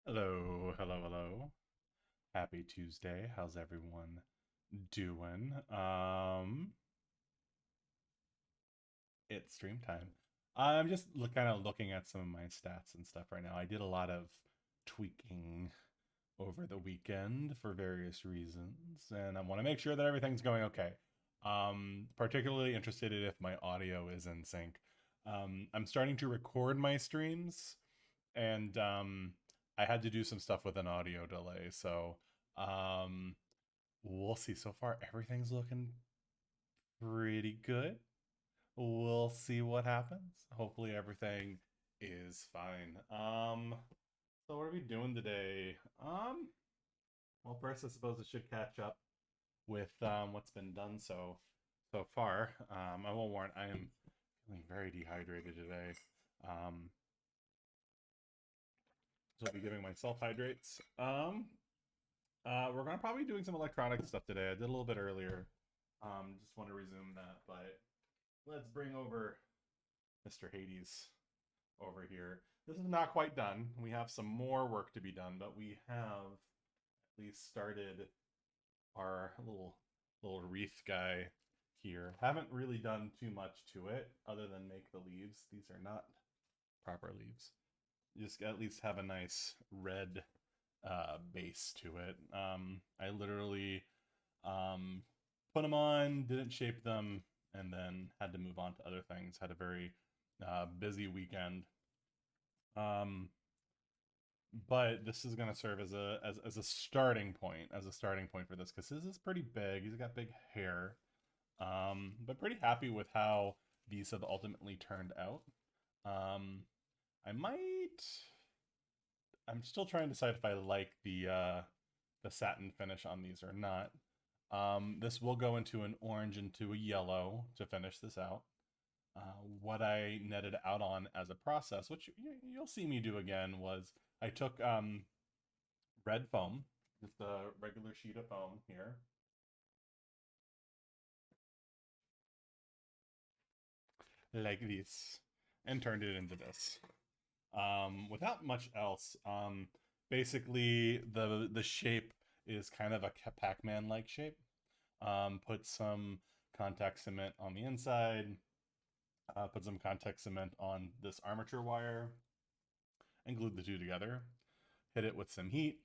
Hello, hello, hello. Happy Tuesday. How's everyone doing? It's stream time. I'm just kind of looking at some of my stats and stuff right now. I did a lot of tweaking over the weekend for various reasons, and I want to make sure that everything's going okay. Particularly interested in if my audio is in sync. I'm starting to record my streams, and I had to do some stuff with an audio delay. So um, we'll see. So far, everything's looking pretty good. We'll see what happens. Hopefully, everything is fine. So what are we doing today? Well, first, I suppose I should catch up with what's been done so far. I will warn, I am feeling very dehydrated today. Um, so I'll be giving myself hydrates. We're gonna probably be doing some electronic stuff today. I did a little bit earlier. Just want to resume that, but let's bring over Mr. Hades over here. This is not quite done. We have some more work to be done, but we have at least started our little wreath guy here. Haven't really done too much to it other than make the leaves. These are not proper leaves. You just at least have a nice red base to it. I literally um, put them on, didn't shape them, and then had to move on to other things. Had a very busy weekend. Um, but this is going to serve as as a starting point, for this, because this is pretty big. He's got big hair. But pretty happy with how these have ultimately turned out. Um, I might. I'm still trying to decide if I like the satin finish on these or not. This will go into an orange into a yellow to finish this out. What I netted out on as a process, which you'll see me do again, was I took red foam, just a regular sheet of foam here, like this, and turned it into this. Without much else. Basically, the shape is kind of a Pac-Man like shape. Put some contact cement on the inside, put some contact cement on this armature wire, and glued the two together. Hit it with some heat,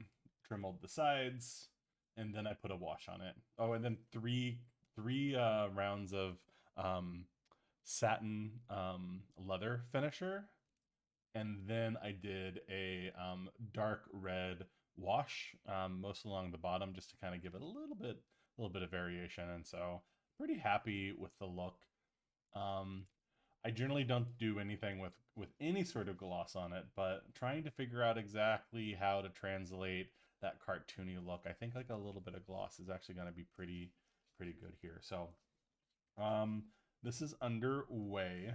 dremeled the sides, and then I put a wash on it. Oh, and then three rounds of um, satin leather finisher, and then I did a dark red wash, most along the bottom, just to kind of give it a little bit of variation. And so, pretty happy with the look. Um, I generally don't do anything with any sort of gloss on it, but trying to figure out exactly how to translate that cartoony look, I think like a little bit of gloss is actually going to be pretty good here. So, um, this is underway.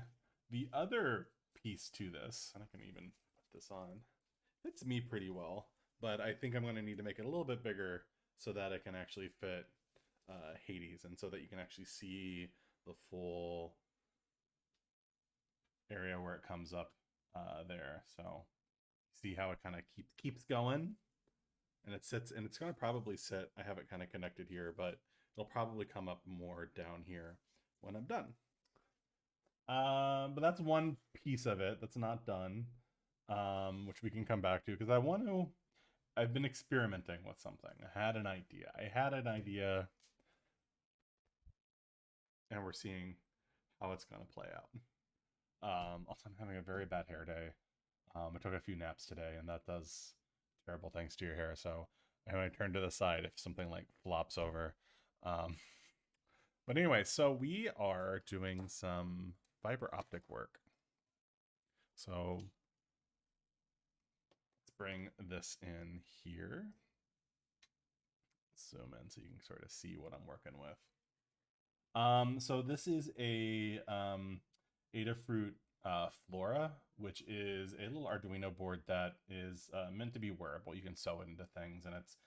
The other piece to this, and I can even put this on, fits me pretty well, but I think I'm going to need to make it a little bit bigger so that it can actually fit Hades, and so that you can actually see the full area where it comes up there. So see how it kind of keeps going, and it sits, and it's going to probably sit. I have it kind of connected here, but it'll probably come up more down here when I'm done. But that's one piece of it that's not done, which we can come back to because I want to. I've been experimenting with something. I had an idea, and we're seeing how it's going to play out. Also, I'm having a very bad hair day. I took a few naps today, and that does terrible things to your hair. So I'm going to turn to the side if something like flops over. Um, but anyway, so we are doing some fiber optic work. So let's bring this in here. Zoom in so you can sort of see what I'm working with. So this is a Adafruit Flora, which is a little Arduino board that is meant to be wearable. You can sew it into things, and it's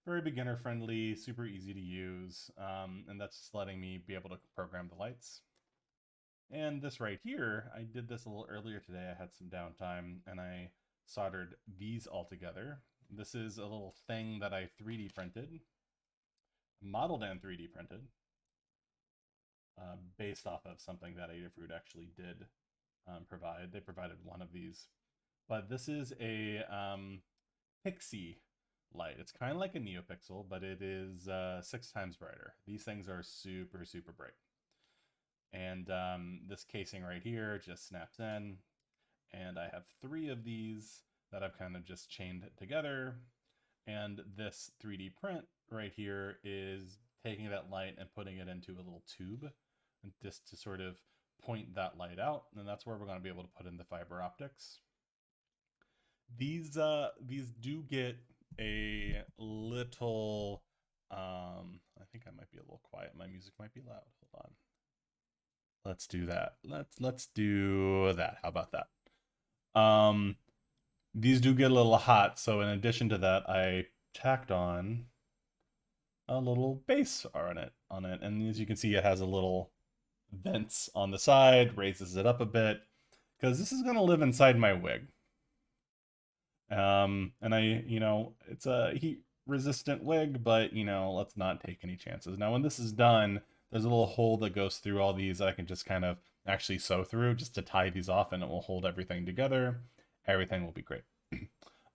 very beginner friendly, super easy to use, and that's just letting me be able to program the lights. And this right here, I did this a little earlier today. I had some downtime, and I soldered these all together. This is a little thing that I 3D printed, modeled and 3D printed, based off of something that Adafruit actually did provide. They provided one of these. But this is a Pixie light. It's kind of like a NeoPixel, but it is 6 times brighter. These things are super, super bright. And this casing right here just snaps in. And I have 3 of these that I've kind of just chained together. And this 3D print right here is taking that light and putting it into a little tube just to sort of point that light out. And that's where we're going to be able to put in the fiber optics. These do get a little I think I might be a little quiet. My music might be loud. Hold on. Let's do that. Let's do that. How about that? These do get a little hot, so in addition to that, I tacked on a little base on it. And as you can see, it has a little vents on the side, raises it up a bit, because this is going to live inside my wig. And it's a heat resistant wig, but let's not take any chances. Now, when this is done, there's a little hole that goes through all these that I can just kind of actually sew through just to tie these off, and it will hold everything together. Everything will be great.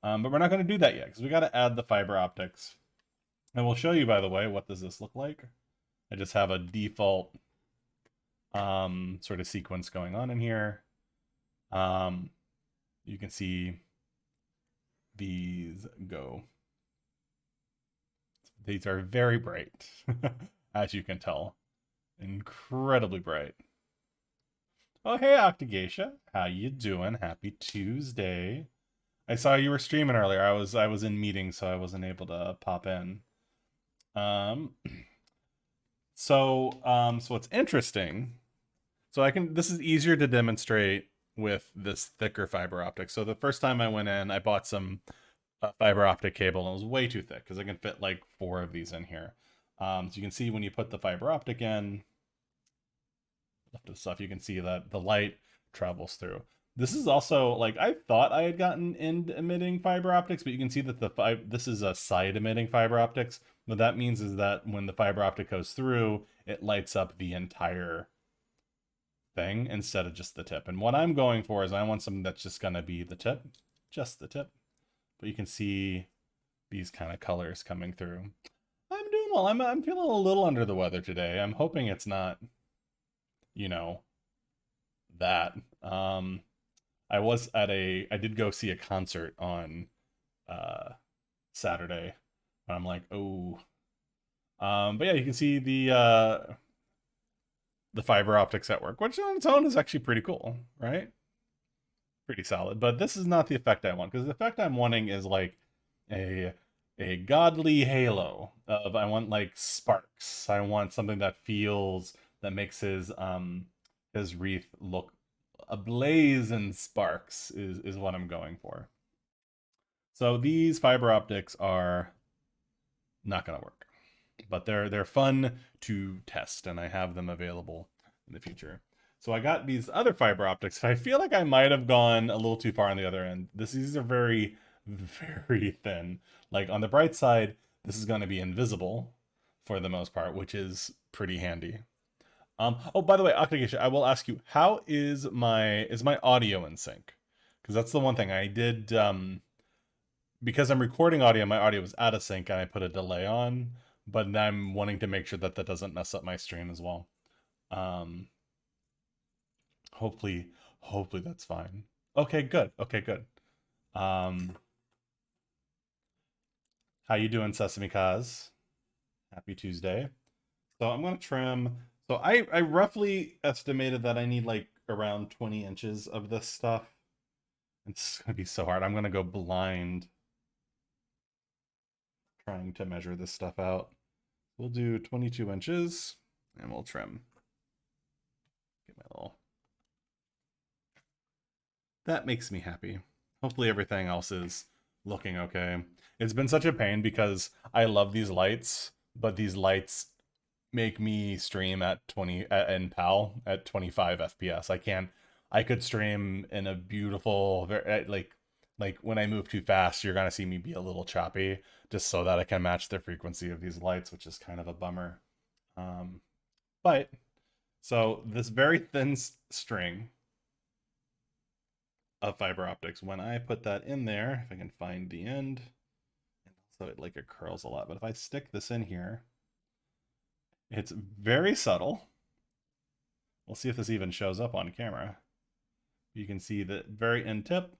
But we're not going to do that yet because we got to add the fiber optics. And we'll show you, by the way, what does this look like. I just have a default sort of sequence going on in here. You can see these go. These are very bright, as you can tell. Incredibly bright. Oh, hey, Octageisha. How you doing? Happy Tuesday. I saw you were streaming earlier. I was in meetings, so I wasn't able to pop in. So what's interesting, this is easier to demonstrate with this thicker fiber optic. So the first time I went in, I bought some fiber optic cable, and it was way too thick because I can fit like 4 of these in here. So you can see when you put the fiber optic in, left of stuff, you can see that the light travels through. This is also, like, I thought I had gotten end emitting fiber optics, but you can see that this is a side emitting fiber optics. What that means is that when the fiber optic goes through, it lights up the entire thing instead of just the tip. And what I'm going for is I want something that's just going to be the tip, just the tip. But you can see these kind of colors coming through. I'm doing well. I'm feeling a little under the weather today. I'm hoping it's not, that. I did go see a concert on Saturday. And I'm like, oh. But yeah, you can see the fiber optics at work, which on its own is actually pretty cool, right? Pretty solid. But this is not the effect I want, because the effect I'm wanting is like a godly halo of, I want like sparks. I want something that makes his wreath look ablaze in sparks is what I'm going for. So these fiber optics are not going to work, but they're fun to test, and I have them available in the future. So I got these other fiber optics, and I feel like I might have gone a little too far on the other end. These are very, very thin. Like on the bright side, this is going to be invisible for the most part, which is pretty handy. Oh, by the way, Octageisha, I will ask you, how is my audio in sync? Because that's the one thing I did. Because I'm recording audio, my audio was out of sync, and I put a delay on. But I'm wanting to make sure that doesn't mess up my stream as well. Hopefully that's fine. Okay, good. How you doing, Sesame Kaz? Happy Tuesday. So I'm gonna trim. So I roughly estimated that I need like around 20 inches of this stuff. It's gonna be so hard. I'm gonna go blind trying to measure this stuff out. We'll do 22 inches and we'll trim. Get my little. That makes me happy. Hopefully everything else is looking okay. It's been such a pain because I love these lights, but these lights make me stream at 20 in PAL at 25 FPS. I could stream in a beautiful, like like when I move too fast, you're gonna see me be a little choppy, just so that I can match the frequency of these lights, which is kind of a bummer. But so this very thin string of fiber optics, when I put that in there, if I can find the end, so it curls a lot. But if I stick this in here, it's very subtle. We'll see if this even shows up on camera. You can see the very end tip,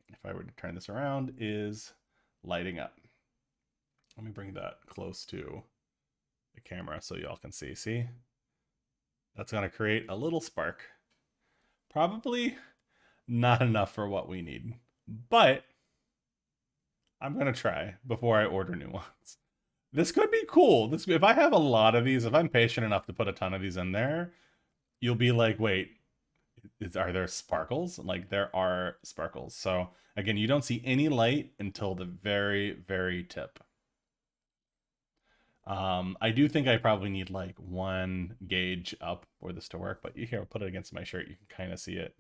if I were to turn this around, is lighting up. Let me bring that close to the camera so y'all can see. See? That's going to create a little spark. Probably not enough for what we need, but I'm going to try before I order new ones. This could be cool. If I have a lot of these, if I'm patient enough to put a ton of these in there, you'll be like, wait, are there sparkles? Like, there are sparkles. So again, you don't see any light until the very, very tip. I do think I probably need like 1 gauge up for this to work, but here, I'll put it against my shirt. You can kind of see it.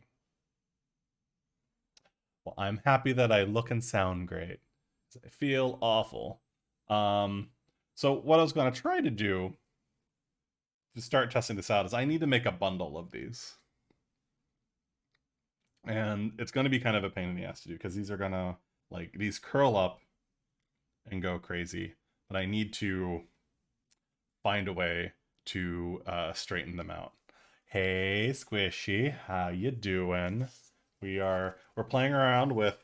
Well, I'm happy that I look and sound great. I feel awful. So what I was going to try to do to start testing this out is I need to make a bundle of these. And it's going to be kind of a pain in the ass to do because these are going to, like, these curl up and go crazy. But I need to find a way to straighten them out. Hey, Squishy, how you doing? We're playing around with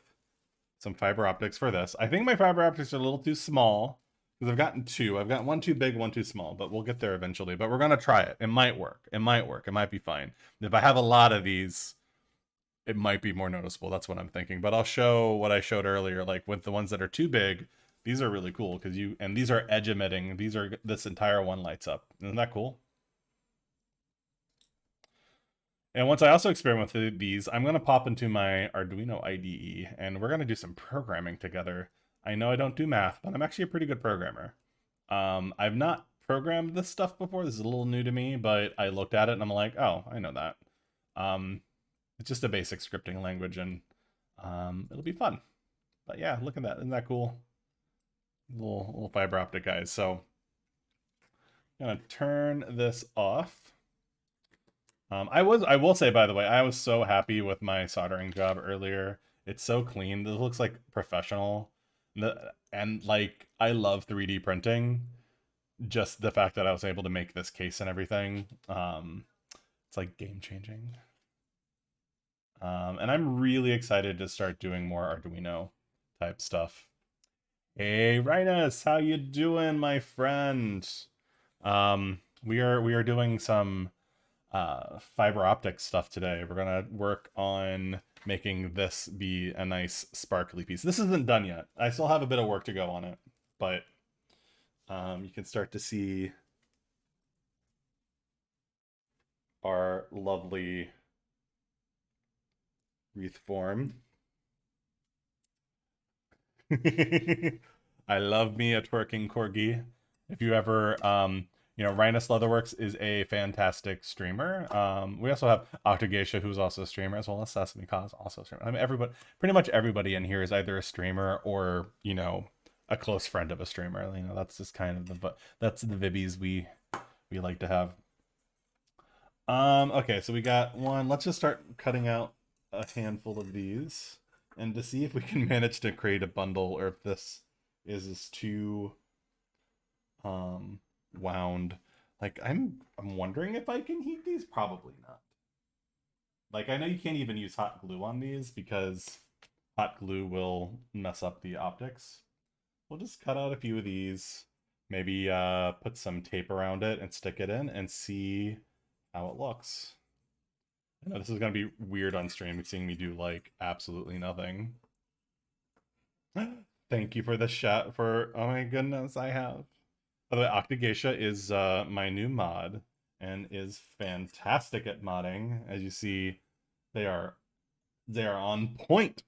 some fiber optics for this. I think my fiber optics are a little too small because I've gotten 2. I've got 1 too big, 1 too small, but we'll get there eventually. But we're going to try it. It might work. It might work. It might be fine. If I have a lot of these, it might be more noticeable. That's what I'm thinking. But I'll show what I showed earlier. Like with the ones that are too big, these are really cool because and these are edge emitting. This entire one lights up. Isn't that cool? And once I also experiment with these, I'm going to pop into my Arduino IDE and we're going to do some programming together. I know I don't do math, but I'm actually a pretty good programmer. I've not programmed this stuff before. This is a little new to me, but I looked at it and I'm like, oh, I know that. It's just a basic scripting language and it'll be fun. But yeah, look at that. Isn't that cool? Little fiber optic guys. So I'm going to turn this off. I will say, by the way, I was so happy with my soldering job earlier. It's so clean. This looks like professional. And like, I love 3D printing. Just the fact that I was able to make this case and everything. It's like game changing. And I'm really excited to start doing more Arduino type stuff. Hey, Rhinus, how you doing, my friend? We are doing some fiber optic stuff today. We're gonna work on making this be a nice sparkly piece. This isn't done yet. I still have a bit of work to go on it, but you can start to see our lovely wreath form. I love me a twerking corgi. If you ever you know, Rhinus Leatherworks is a fantastic streamer. We also have Octogeisha, who's also a streamer, as well as Sesame Cause, also a streamer. I mean, pretty much everybody in here is either a streamer or, you know, a close friend of a streamer. You know, that's just kind of that's the Vibbies we like to have. Okay, so we got one. Let's just start cutting out a handful of these, and to see if we can manage to create a bundle, or if this is too wound. Like, I'm wondering if I can heat these. Probably not. Like, I know you can't even use hot glue on these because hot glue will mess up the optics. We'll just cut out a few of these, maybe put some tape around it and stick it in and see how it looks. I know this is gonna be weird on stream, seeing me do like absolutely nothing. Thank you for the shot. Oh my goodness, I have. By the way, Octogeisha is my new mod and is fantastic at modding. As you see, they are on point.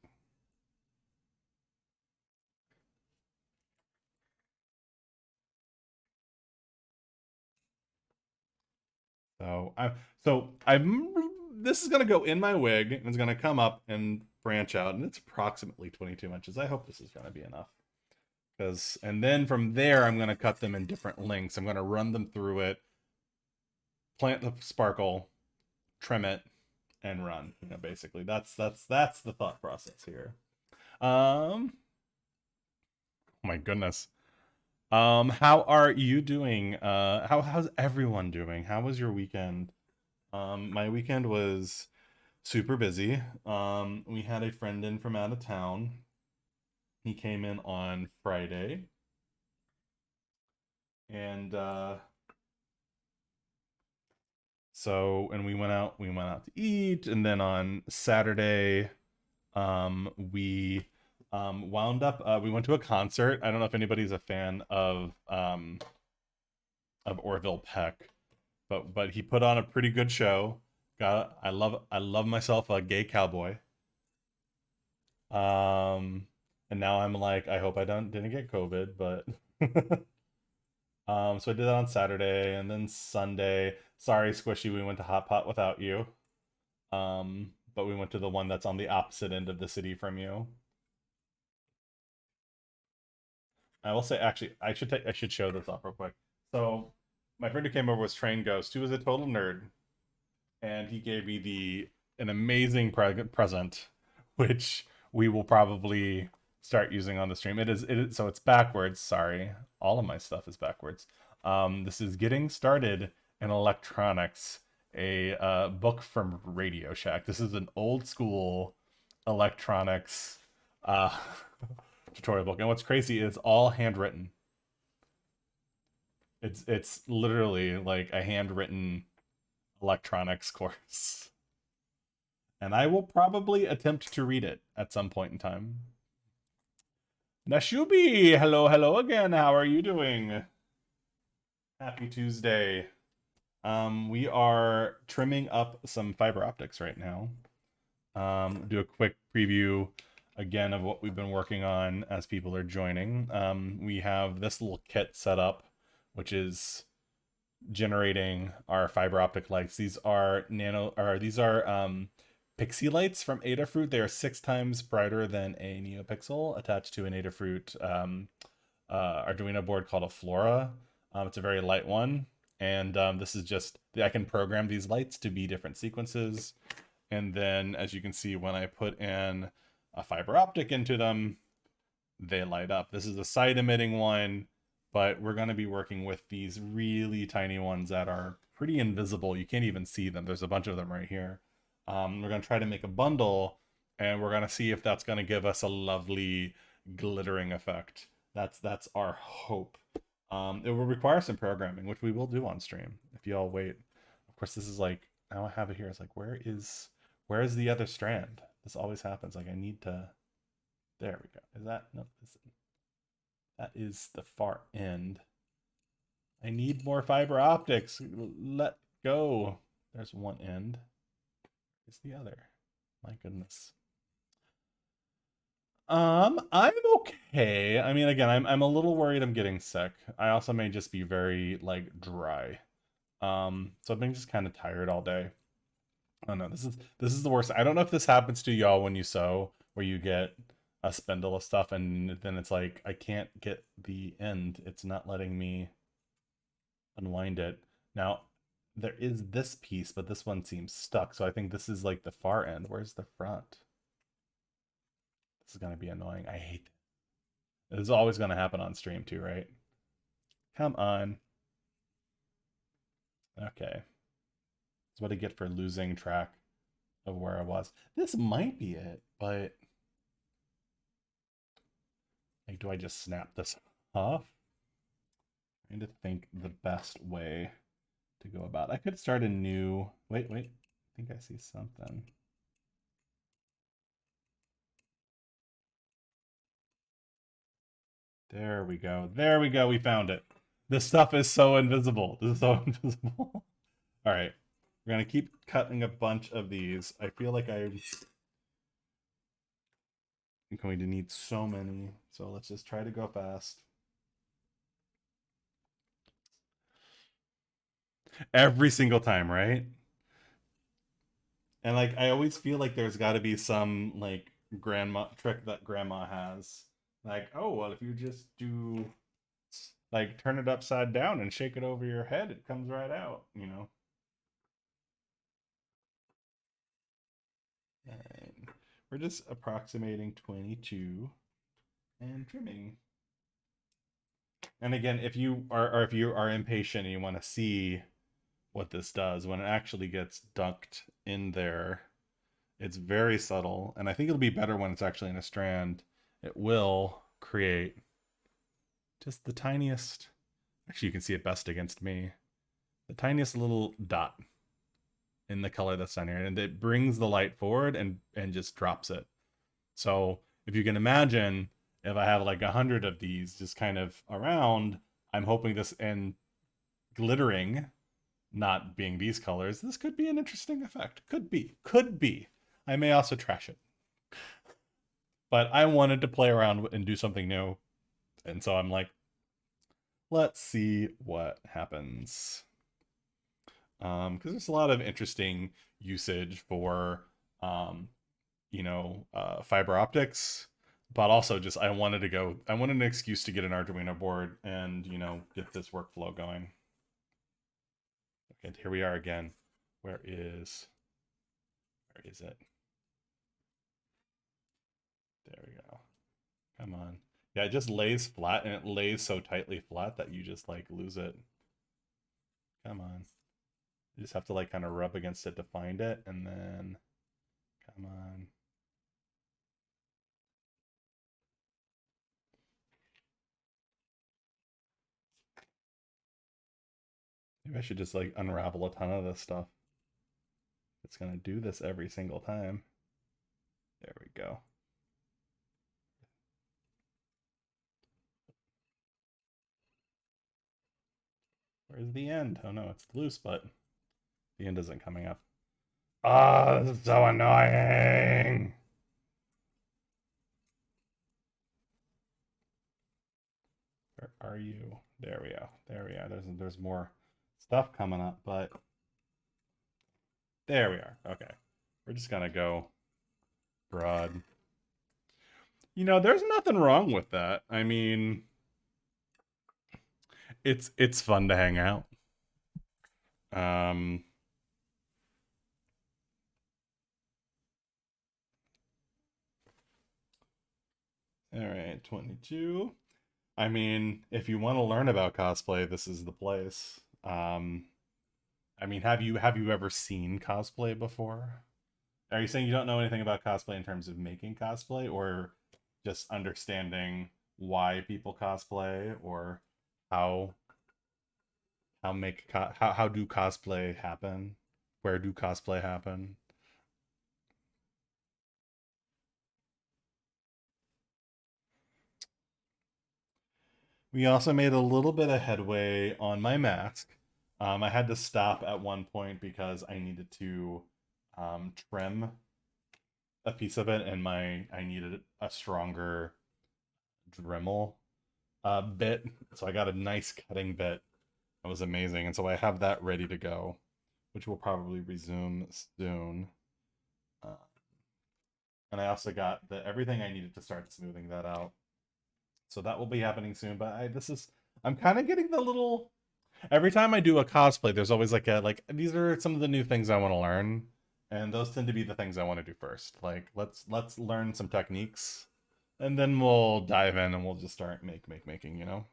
So this is gonna go in my wig and it's gonna come up and branch out, and it's approximately 22 inches. I hope this is going to be enough. And then from there, I'm going to cut them in different lengths. I'm going to run them through it, plant the sparkle, trim it, and run. Basically, that's the thought process here. My goodness. How are you doing? How's everyone doing? How was your weekend? My weekend was super busy. We had a friend in from out of town. He came in on Friday. And and we went out to eat, and then on Saturday we wound up we went to a concert. I don't know if anybody's a fan of Orville Peck, but he put on a pretty good show. I love myself a gay cowboy. And now I'm like, I hope I didn't get COVID, but so I did that on Saturday, and then Sunday. Sorry, Squishy, we went to Hot Pot without you. But we went to the one that's on the opposite end of the city from you. I will say, actually, I should show this off real quick. So, my friend who came over was Train Ghost, who was a total nerd, and he gave me an amazing present, which we will probably start using on the stream. It is so it's backwards. Sorry, all of my stuff is backwards. This is Getting Started in Electronics, a book from Radio Shack. This is an old school electronics tutorial book, and what's crazy is all handwritten. It's literally like a handwritten electronics course, and I will probably attempt to read it at some point in time. Nashubi, hello again. How are you doing? Happy Tuesday. We are trimming up some fiber optics right now. Do a quick preview again of what we've been working on as people are joining. We have this little kit set up, which is generating our fiber optic lights. These are Pixie lights from Adafruit. They are 6 times brighter than a NeoPixel attached to an Adafruit Arduino board called a Flora. It's a very light one, and this is just, I can program these lights to be different sequences, and then as you can see, when I put in a fiber optic into them, they light up. This is a side emitting one, but we're going to be working with these really tiny ones that are pretty invisible. You can't even see them. There's a bunch of them right here. We're going to try to make a bundle, and we're going to see if that's going to give us a lovely glittering effect. That's our hope. It will require some programming, which we will do on stream if y'all wait. Of course, this is like, I don't have it here. It's like, where is the other strand? This always happens. Like, I need to, there we go. Is that, no, that is the far end. I need more fiber optics. Let go. There's one end. Is the other. My goodness. I'm okay. I mean, again, I'm a little worried I'm getting sick. I also may just be very like dry. So I've been just kind of tired all day. Oh no, this is the worst. I don't know if this happens to y'all when you sew, where you get a spindle of stuff and then it's like I can't get the end. It's not letting me unwind it. Now, there is this piece, but this one seems stuck. So I think this is like the far end. Where's the front? This is going to be annoying. I hate it. This is always going to happen on stream too, right? Come on. Okay. That's what I get for losing track of where I was. This might be it, but like, do I just snap this off? I'm trying to think the best way to go about it. I could start a new, wait, I think I see something. There we go. We found it. This stuff is so invisible. This is so invisible. All right. We're going to keep cutting a bunch of these. I feel like I'm going to need so many. So let's just try to go fast. Every single time, right? And like, I always feel like there's got to be some like grandma trick that grandma has. Like, oh well, if you just do like turn it upside down and shake it over your head, it comes right out, you know. And we're just approximating 22 and trimming. And again, if you are or if you are impatient and you want to see what this does when it actually gets dunked in there, it's very subtle, and I think it'll be better when it's actually in a strand. It will create just the tiniest, actually you can see it best against me, the tiniest little dot in the color that's down here, and it brings the light forward and just drops it. So if you can imagine, if I have like 100 of these just kind of around, I'm hoping this and glittering not being these colors, this could be an interesting effect. Could be. I may also trash it. But I wanted to play around and do something new. And so I'm like, let's see what happens. Because there's a lot of interesting usage for, fiber optics. But also just I wanted an excuse to get an Arduino board and, get this workflow going. And here we are again. Where is it? There we go. Come on. Yeah, it just lays flat, and it lays so tightly flat that you just like lose it. Come on. You just have to like kind of rub against it to find it, and then come on. Maybe I should just like unravel a ton of this stuff. It's gonna do this every single time. There we go. Where's the end? Oh no, it's loose, but the end isn't coming up. Ah, this is so annoying. Where are you? There we go. There we are. There's more stuff coming up, but there we are. Okay. We're just gonna go broad. There's nothing wrong with that. I mean, it's fun to hang out. Um all right, 22. I mean, if you want to learn about cosplay, this is the place. I mean, have you ever seen cosplay before? Are you saying you don't know anything about cosplay in terms of making cosplay, or just understanding why people cosplay, or how how do cosplay happen? Where do cosplay happen? We also made a little bit of headway on my mask. I had to stop at one point because I needed to trim a piece of it, and I needed a stronger Dremel bit. So I got a nice cutting bit. That was amazing, and so I have that ready to go, which will probably resume soon. Uh, and I also got everything I needed to start smoothing that out. So that will be happening soon. But I'm kind of getting the little. Every time I do a cosplay, there's always like these are some of the new things I want to learn, and those tend to be the things I want to do first. Like let's learn some techniques, and then we'll dive in and we'll just start making.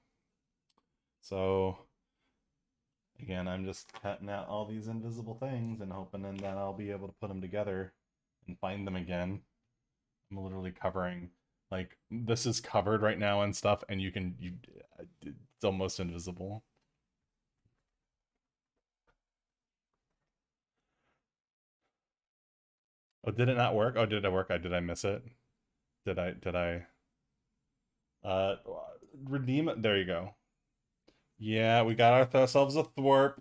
So again, I'm just cutting out all these invisible things and hoping that I'll be able to put them together and find them again. I'm literally covering, like, this is covered right now and stuff, and it's almost invisible. Oh, did it not work? Oh, did it work? Did I miss it? Did I uh redeem it? There you go. Yeah, we got ourselves a thwarp.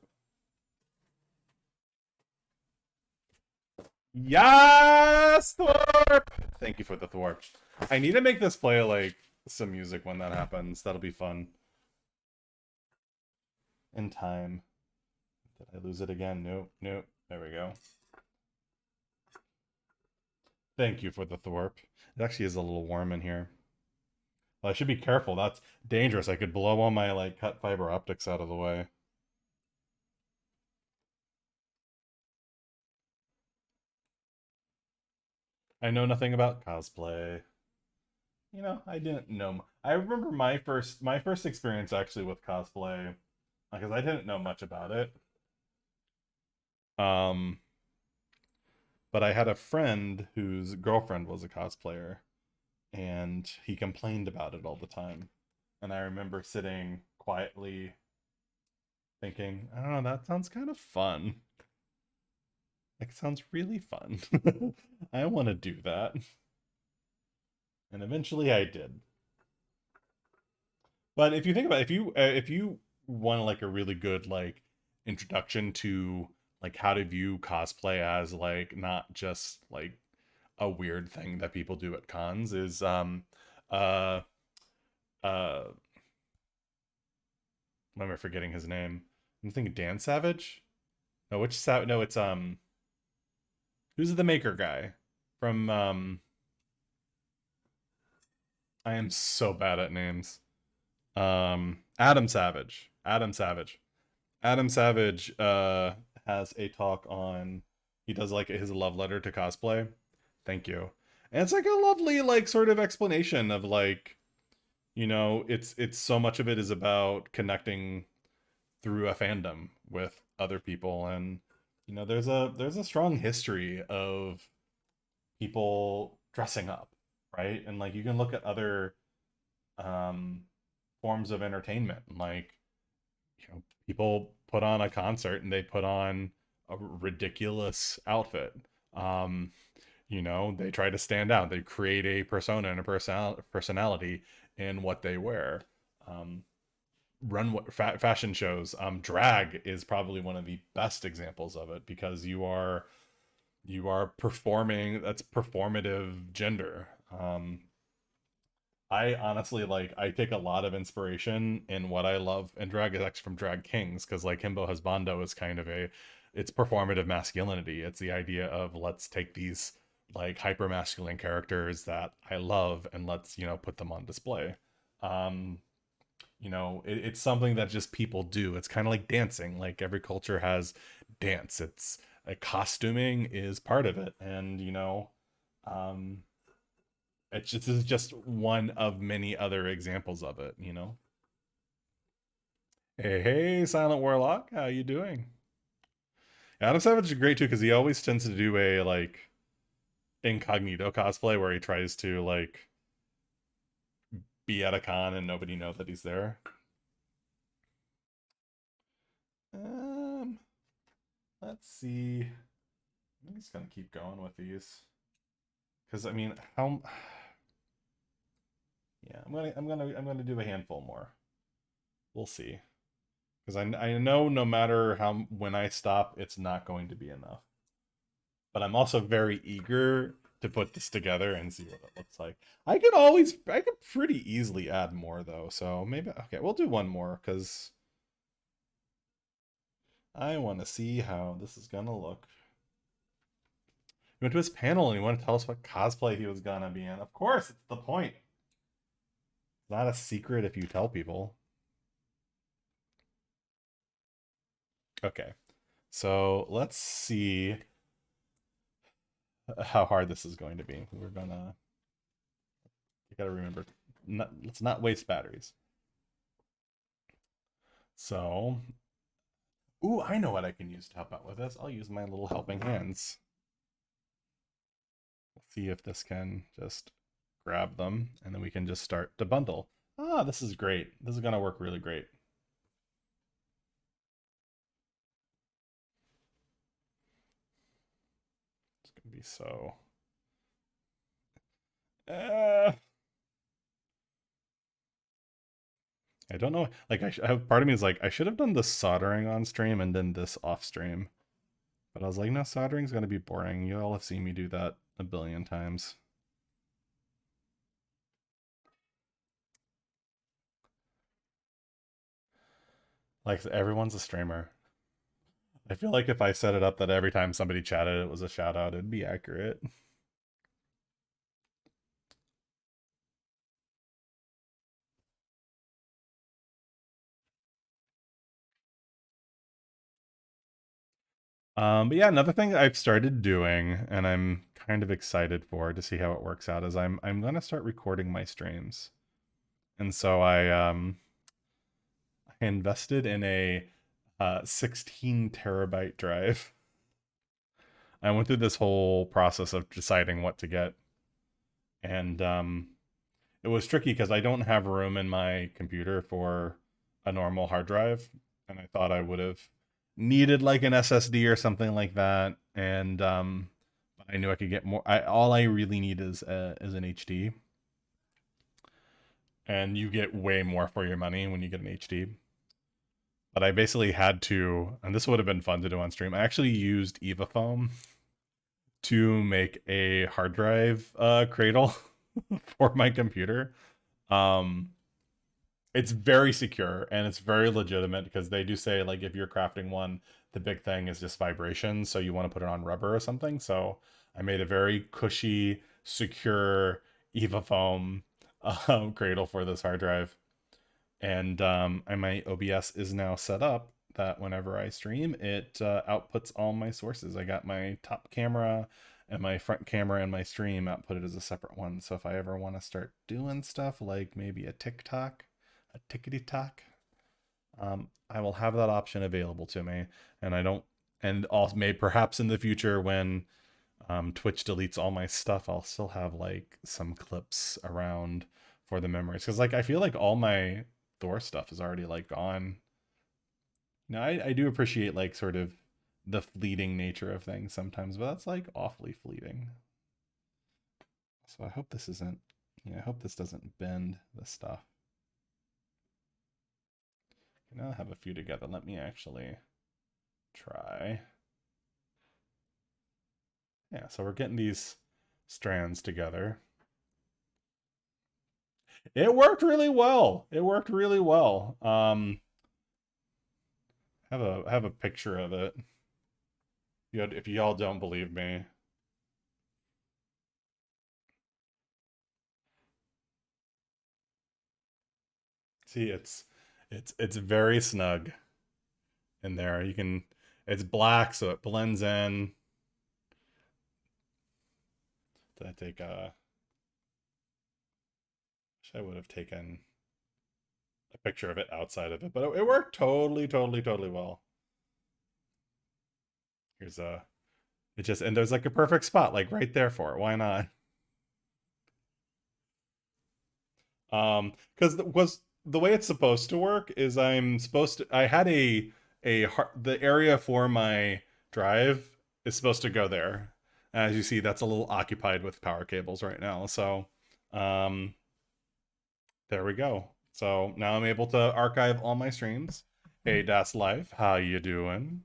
Yes, thwarp! Thank you for the thwarp. I need to make this play like some music when that happens. That'll be fun. In time. Did I lose it again? Nope, nope. There we go. Thank you for the Thorpe. It actually is a little warm in here. Well, I should be careful. That's dangerous. I could blow all my like cut fiber optics out of the way. I know nothing about cosplay. You know, I didn't know. I remember my first experience actually with cosplay because I didn't know much about it. Um, but I had a friend whose girlfriend was a cosplayer, and he complained about it all the time. And I remember sitting quietly thinking, I don't know, that sounds kind of fun. Like, it sounds really fun. I want to do that. And eventually I did. But if you think about it, if you want like a really good like introduction to like how to view cosplay as like not just like a weird thing that people do at cons is uh uh why am I forgetting his name? I'm thinking Dan Savage. No, no, it's who's the maker guy from I am so bad at names. Adam Savage. Adam Savage has a talk on he does like his love letter to cosplay. Thank you. And it's like a lovely like sort of explanation of like, it's so much of it is about connecting through a fandom with other people, and there's a strong history of people dressing up, right? And like you can look at other um forms of entertainment, like people put on a concert and they put on a ridiculous outfit. um they try to stand out, they create a persona and a personality in what they wear. um Fashion shows, drag is probably one of the best examples of it, because you are performing, that's performative gender. I honestly like I take a lot of inspiration in what I love in drag is actually from Drag Kings, because like Himbo Husbando is kind of it's performative masculinity. It's the idea of let's take these like hyper masculine characters that I love and let's put them on display. Um, it's something that just people do. It's kind of like dancing. Like every culture has dance. It's like costuming is part of it, and um, this is just one of many other examples of it. Hey, hey, Silent Warlock, how you doing? Adam Savage is great too because he always tends to do a like incognito cosplay where he tries to like be at a con and nobody know that he's there. Um, let's see. I'm just gonna keep going with these because I mean, how? Yeah, I'm gonna do a handful more. We'll see, because I know no matter how when I stop, it's not going to be enough. But I'm also very eager to put this together and see what it looks like. I could pretty easily add more though, so maybe okay, we'll do one more because I want to see how this is gonna look. He went to his panel and he wanted to tell us what cosplay he was gonna be in. Of course, it's the point. It's not a secret if you tell people. Okay, so let's see how hard this is going to be. You gotta remember, let's not waste batteries. So, ooh, I know what I can use to help out with this. I'll use my little helping hands. Let's see if this can just grab them, and then we can just start to bundle. Ah, this is great. This is gonna work really great. It's gonna be so. Uh, I don't know. Like, I have part of me is like, I should have done the soldering on stream and then this off stream. But I was like, no, soldering's gonna be boring. You all have seen me do that a billion times. Like, everyone's a streamer. I feel like if I set it up that every time somebody chatted, it was a shout out, it'd be accurate. But yeah, another thing I've started doing, and I'm kind of excited for to see how it works out, is I'm gonna start recording my streams. And so I invested in a 16 terabyte drive. I went through this whole process of deciding what to get, and it was tricky because I don't have room in my computer for a normal hard drive, and I thought I would have needed like an SSD or something like that. And I knew I could get more. All I really need is an HD, and you get way more for your money when you get an HD. But I basically had to, and this would have been fun to do on stream. I actually used EvaFoam to make a hard drive cradle for my computer. Um, it's very secure and it's very legitimate because they do say like if you're crafting one, the big thing is just vibration, so you want to put it on rubber or something. So I made a very cushy, secure EvaFoam cradle for this hard drive, and my OBS is now set up that whenever I stream, it outputs all my sources. I got my top camera and my front camera and my stream outputted as a separate one. So if I ever want to start doing stuff like maybe a TikTok, a tickety tock, I will have that option available to me. And I don't, and also maybe perhaps in the future when Twitch deletes all my stuff, I'll still have like some clips around for the memories. Because like I feel like all my Thor stuff is already like gone. Now I do appreciate like sort of the fleeting nature of things sometimes, but that's like awfully fleeting. So I hope this isn't, I hope this doesn't bend the stuff. I'll have a few together. Let me actually try. Yeah, so we're getting these strands together. It worked really well. It worked really well. Have a picture of it. If y'all don't believe me. See, it's very snug in there. You can it's black, so it blends in. Did I take a wish I would have taken a picture of it outside of it, but it worked totally well. Here's a it just and there's like a perfect spot like right there for it. Why not? Because was the way it's supposed to work is I'm supposed to I had the area for my drive is supposed to go there. As you see, that's a little occupied with power cables right now. So, um, there we go. So now I'm able to archive all my streams. Hey, Das Life, how you doing?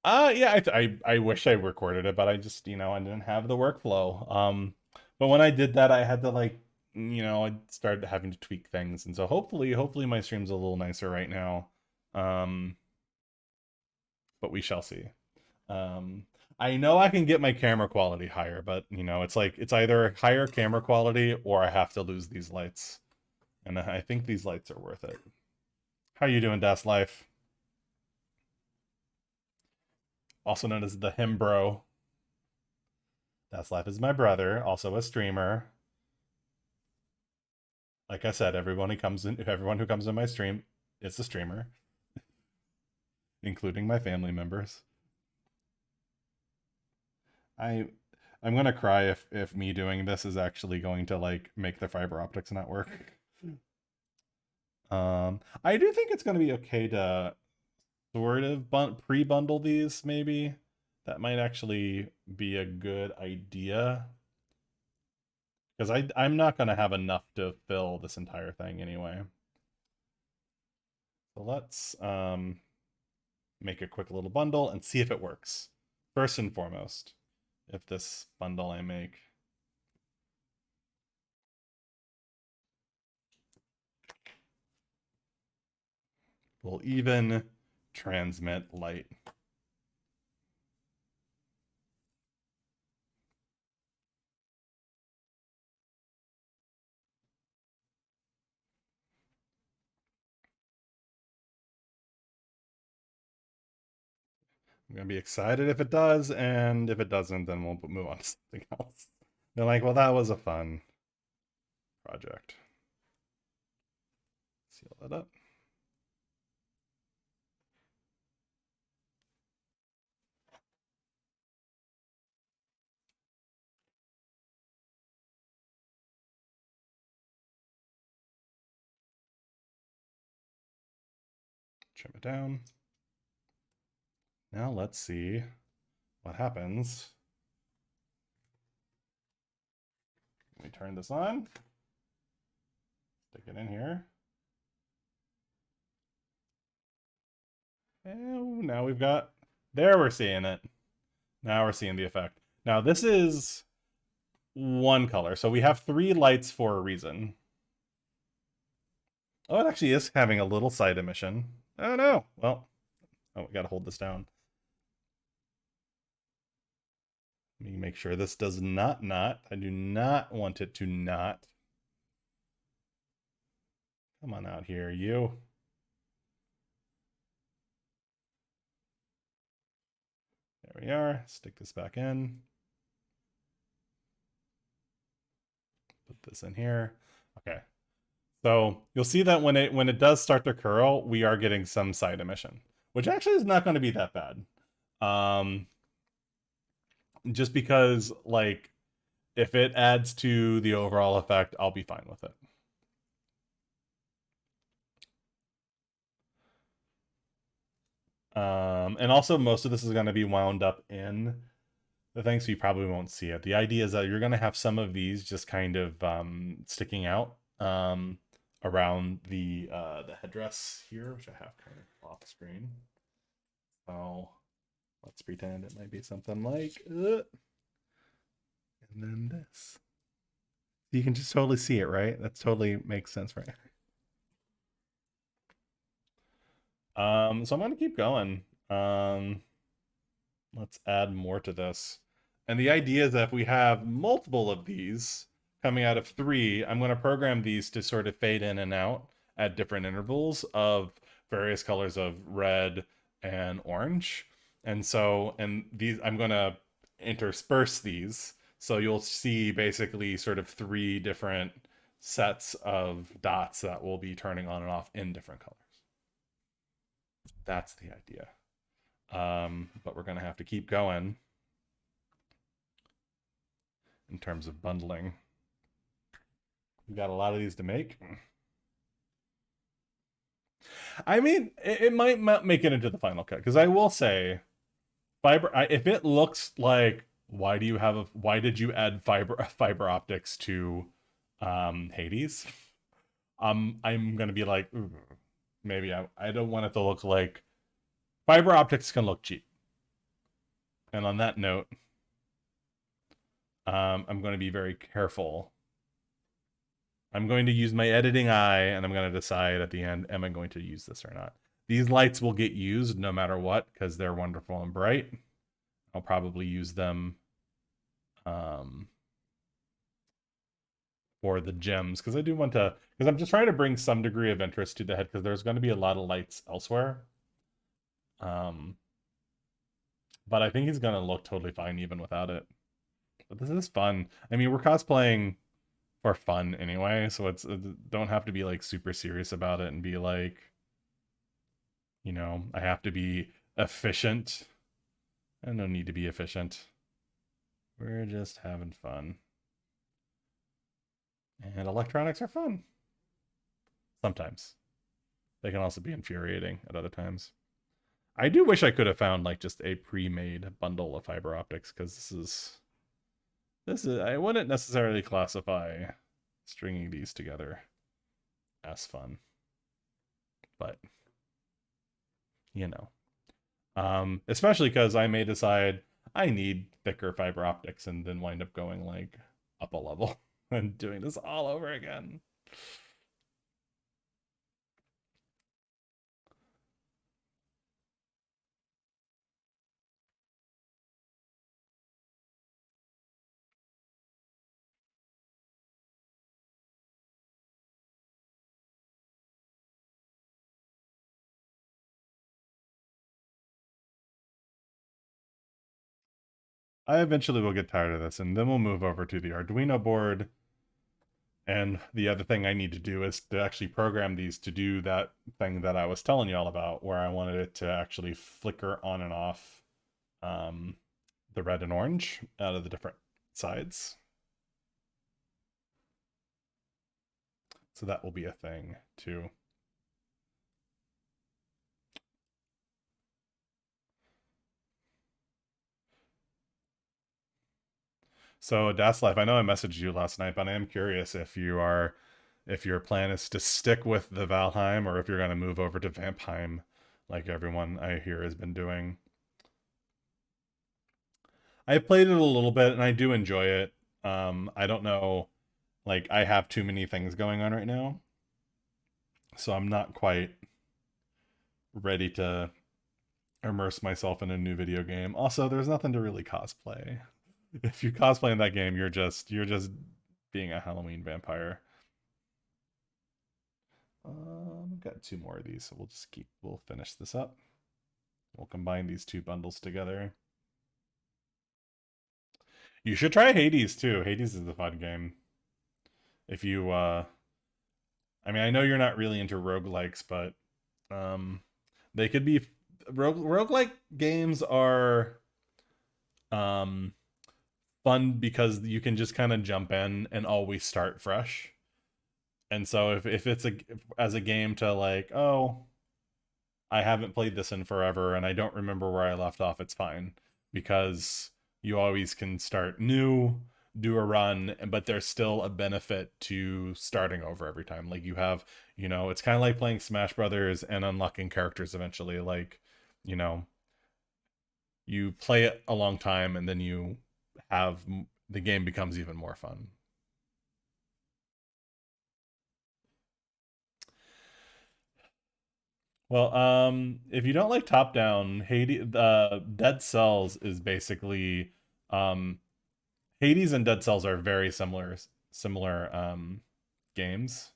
Yeah, I wish I recorded it, but I just, I didn't have the workflow. But when I did that, I had to like, I started having to tweak things, and so hopefully my stream's a little nicer right now. Um, but we shall see. I know I can get my camera quality higher, but it's like it's either higher camera quality or I have to lose these lights, and I think these lights are worth it. How you doing, Das Life? Also known as the Him Bro. Das Life is my brother, also a streamer. Like I said, everyone who comes in my stream is a streamer, including my family members. I I'm gonna cry if me doing this is actually going to like make the fiber optics not work. I do think it's gonna be okay to sort of pre-bundle these, maybe. That might actually be a good idea. Because I'm not gonna have enough to fill this entire thing anyway. So let's make a quick little bundle and see if it works. First and foremost, if this bundle I make will even transmit light. I'm gonna be excited if it does, and if it doesn't, then we'll move on to something else. They're like, well, that was a fun project. Seal that up. Trim it down. Now let's see what happens. Let me turn this on. Stick it in here. And now we've got, there we're seeing it. Now we're seeing the effect. Now this is one color. So we have 3 lights for a reason. Oh, it actually is having a little side emission. Oh no. Well, we gotta hold this down. Let me make sure this does not knot. I do not want it to knot. Come on out here, you. There we are. Stick this back in. Put this in here. Okay. So you'll see that when it does start to curl, we are getting some side emission, which actually is not going to be that bad. Just because, like, if it adds to the overall effect, I'll be fine with it. And also most of this is going to be wound up in the thing, so you probably won't see it. The idea is that you're going to have some of these just kind of sticking out around the headdress here, which I have kind of off screen. So let's pretend it might be something like, and then this. You can just totally see it, right? That totally makes sense, right? So I'm gonna keep going. Let's add more to this. And the idea is that if we have multiple of these coming out of 3, I'm going to program these to sort of fade in and out at different intervals of various colors of red and orange. And so, and these, I'm going to intersperse these. So you'll see basically sort of 3 different sets of dots that will be turning on and off in different colors. That's the idea. But we're going to have to keep going in terms of bundling. We've got a lot of these to make. I mean, it might make it into the final cut, because I will say, if it looks like, why did you add fiber optics to Hades? I'm gonna be like, maybe I don't want it to look like fiber optics can look cheap. And on that note, I'm going to be very careful. I'm going to use my editing eye, and I'm going to decide at the end, am I going to use this or not? These lights will get used no matter what, because they're wonderful and bright. I'll probably use them for the gems, because I do want to, because I'm just trying to bring some degree of interest to the head, because there's going to be a lot of lights elsewhere. But I think he's going to look totally fine even without it. But this is fun. I mean, we're cosplaying for fun anyway, so it's don't have to be like super serious about it and be like, you know, I have to be efficient. I no need to be efficient. We're just having fun. And electronics are fun. Sometimes. They can also be infuriating at other times. I do wish I could have found like just a pre-made bundle of fiber optics, because this is I wouldn't necessarily classify stringing these together as fun, but you know, especially because I may decide I need thicker fiber optics and then wind up going like up a level and doing this all over again. I eventually will get tired of this, and then we'll move over to the Arduino board. And the other thing I need to do is to actually program these to do that thing that I was telling you all about, where I wanted it to actually flicker on and off the red and orange out of the different sides. So that will be a thing too. So Das Life, I know I messaged you last night, but I am curious if your plan is to stick with the Valheim or if you're gonna move over to Vampheim, like everyone I hear has been doing. I played it a little bit and I do enjoy it. I don't know, like I have too many things going on right now, so I'm not quite ready to immerse myself in a new video game. Also, there's nothing to really cosplay. If you cosplay in that game, you're just being a Halloween vampire. I've got two more of these, so we'll finish this up. We'll combine these two bundles together. You should try Hades too. Hades is a fun game. If you I mean, I know you're not really into roguelikes, but they could be roguelike games are um fun because you can just kind of jump in and always start fresh. And so if it's as a game to like, oh, I haven't played this in forever and I don't remember where I left off, it's fine because you always can start new, do a run, but there's still a benefit to starting over every time. Like you have, it's kind of like playing Smash Brothers and unlocking characters eventually. Like, you know, you play it a long time and then you have the game becomes even more fun. Well, if you don't like top down, Hades, Dead Cells is basically, um, Hades and Dead Cells are very similar games.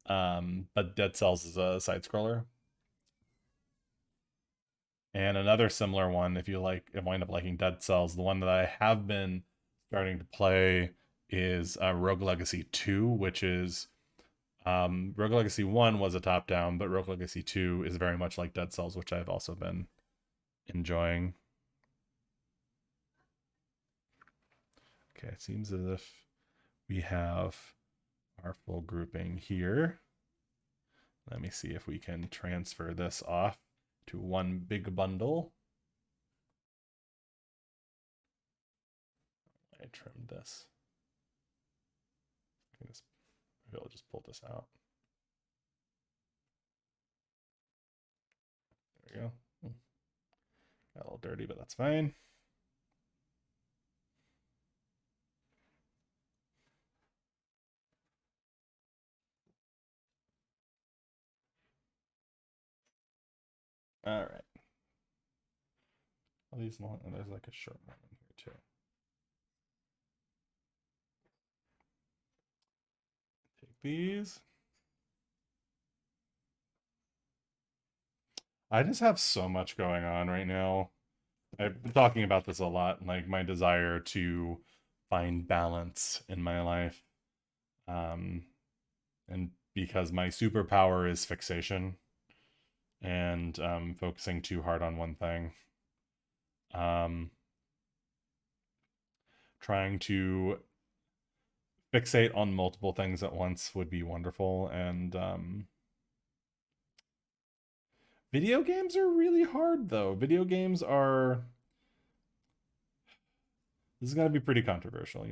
But Dead Cells is a side scroller. And another similar one, if you wind up liking Dead Cells, the one that I have been starting to play is Rogue Legacy 2, which is Rogue Legacy 1 was a top down, but Rogue Legacy 2 is very much like Dead Cells, which I've also been enjoying. Okay, it seems as if we have our full grouping here. Let me see if we can transfer this off to one big bundle. I trimmed this. Maybe I'll just pull this out. There we go. Got a little dirty, but that's fine. All right. Well, these long, and there's like a short one in here too. Take these. I just have so much going on right now. I've been talking about this a lot, like my desire to find balance in my life. Um, and because my superpower is fixation and focusing too hard on one thing. Um, trying to fixate on multiple things at once would be wonderful. And video games are really hard, though. Video games are. This is gonna be pretty controversial.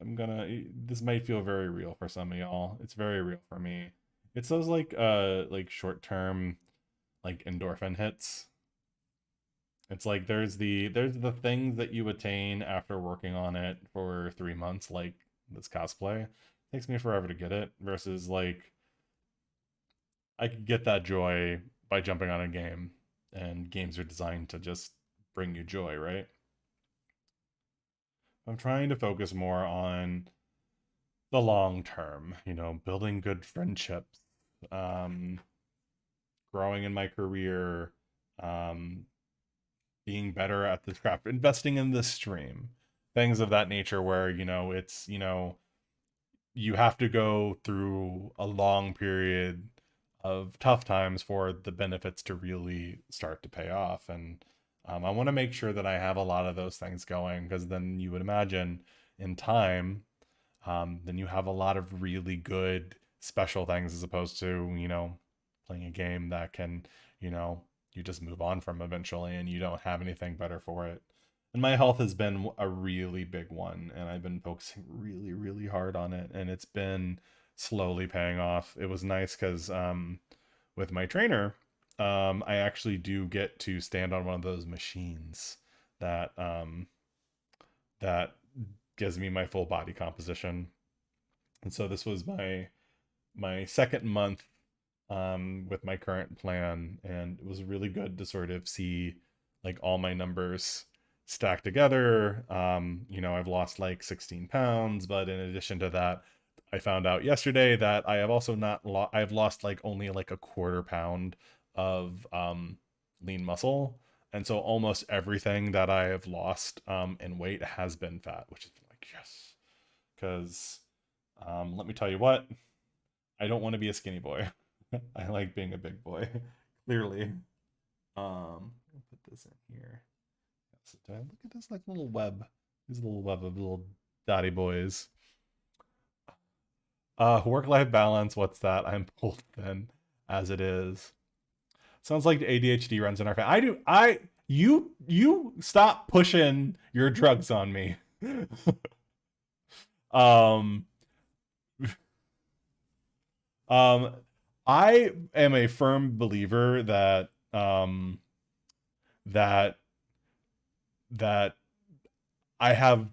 This might feel very real for some of y'all. It's very real for me. It's those like short term like endorphin hits. It's like there's the things that you attain after working on it for 3 months, like this cosplay. It takes me forever to get it, versus like I could get that joy by jumping on a game, and games are designed to just bring you joy, right? I'm trying to focus more on the long term, building good friendships, um, growing in my career, um, being better at this craft, investing in the stream, things of that nature where, it's, you have to go through a long period of tough times for the benefits to really start to pay off. And I want to make sure that I have a lot of those things going, because then you would imagine in time, then you have a lot of really good special things, as opposed to, playing a game that can, you just move on from eventually and you don't have anything better for it. And my health has been a really big one, and I've been focusing really, really hard on it, and it's been slowly paying off. It was nice because with my trainer, I actually do get to stand on one of those machines that that gives me my full body composition. And so this was my second month with my current plan, and it was really good to sort of see like all my numbers stacked together. I've lost like 16 pounds, but in addition to that, I found out yesterday that I have also not I've lost like only like a quarter pound of lean muscle. And so almost everything that I have lost in weight has been fat, which is like, yes. Because let me tell you what, I don't want to be a skinny boy. I like being a big boy, clearly. I'll put this in here. So look at this like little web. This little web of little daddy boys. Work-life balance, what's that? I'm pulled thin as it is. Sounds like ADHD runs in our family. You stop pushing your drugs on me. um I am a firm believer that that I have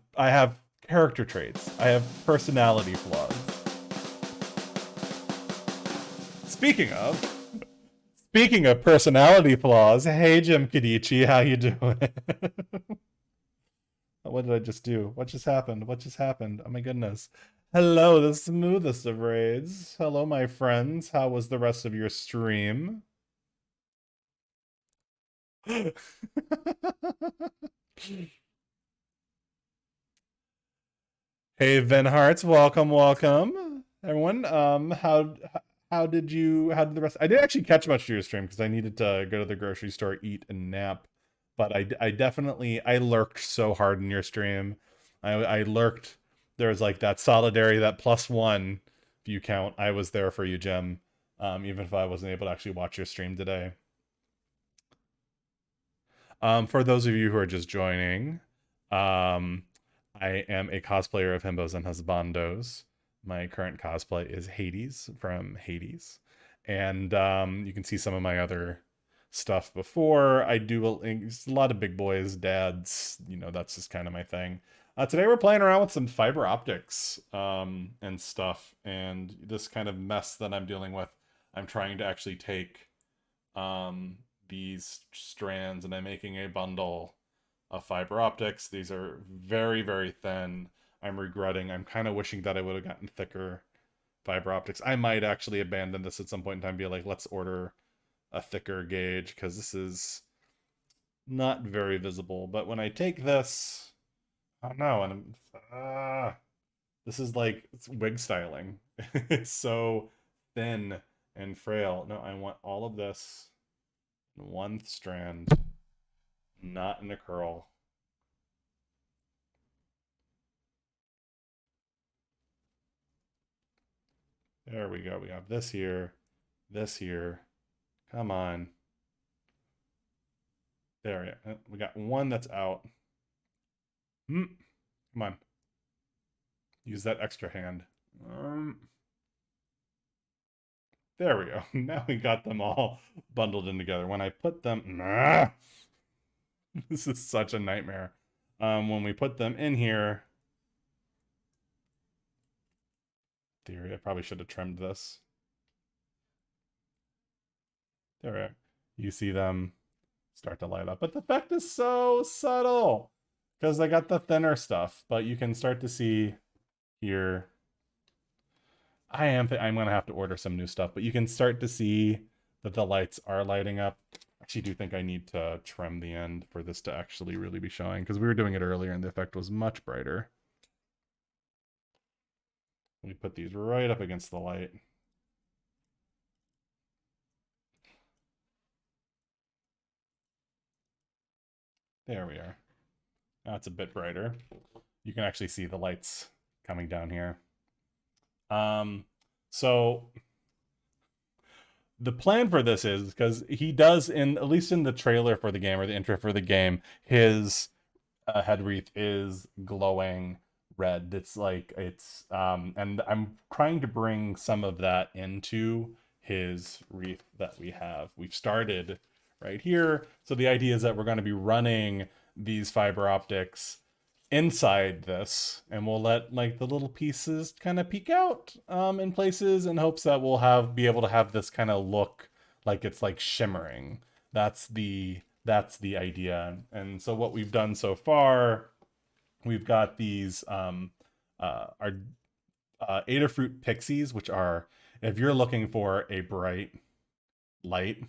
character traits. I have personality flaws. Speaking of personality flaws, hey Jim Kadichi, how you doing? What did I just do? What just happened? What just happened? Oh my goodness. Hello, the smoothest of raids. Hello, my friends. How was the rest of your stream? Hey, Van Hartz, welcome. Everyone, how did the rest? I didn't actually catch much of your stream because I needed to go to the grocery store, eat, and nap. But I definitely lurked so hard in your stream. I lurked. There was like that solidarity, that +1 view count. I was there for you, Jim. Even if I wasn't able to actually watch your stream today. For those of you who are just joining, I am a cosplayer of Himbos and Husbandos. My current cosplay is Hades from Hades. And you can see some of my other stuff before. I do a lot of big boys, dads, that's just kind of my thing. Today we're playing around with some fiber optics and stuff. And this kind of mess that I'm dealing with, I'm trying to actually take these strands and I'm making a bundle of fiber optics. These are very, very thin. I'm regretting. I'm kind of wishing that I would have gotten thicker fiber optics. I might actually abandon this at some point in time, be like, let's order a thicker gauge, because this is not very visible. But when I take this, oh no, and this is like, it's wig styling. It's so thin and frail. No, I want all of this in one strand, not in a curl. There we go. We have this here, this here. Come on. There, we got one that's out. Come on. Use that extra hand. There we go. Now we got them all bundled in together. When I put them... This is such a nightmare. When we put them in here... Theory, I probably should have trimmed this. There we go. You see them start to light up. But the effect is so subtle because I got the thinner stuff. But you can start to see here. I'm going to have to order some new stuff. But you can start to see that the lights are lighting up. actually do think I need to trim the end for this to actually really be showing, because we were doing it earlier and the effect was much brighter. Let me put these right up against the light. There we are. Now it's a bit brighter. You can actually see the lights coming down here. So the plan for this is, because he does, in at least in the trailer for the game or the intro for the game, his head wreath is glowing red. It's like and I'm trying to bring some of that into his wreath that we have. We've started right here. So the idea is that we're going to be running these fiber optics inside this, and we'll let like the little pieces kind of peek out in places in hopes that we'll be able to have this kind of look like it's like shimmering. That's the idea. And so what we've done so far, we've got these our Adafruit Pixies, which are, if you're looking for a bright light,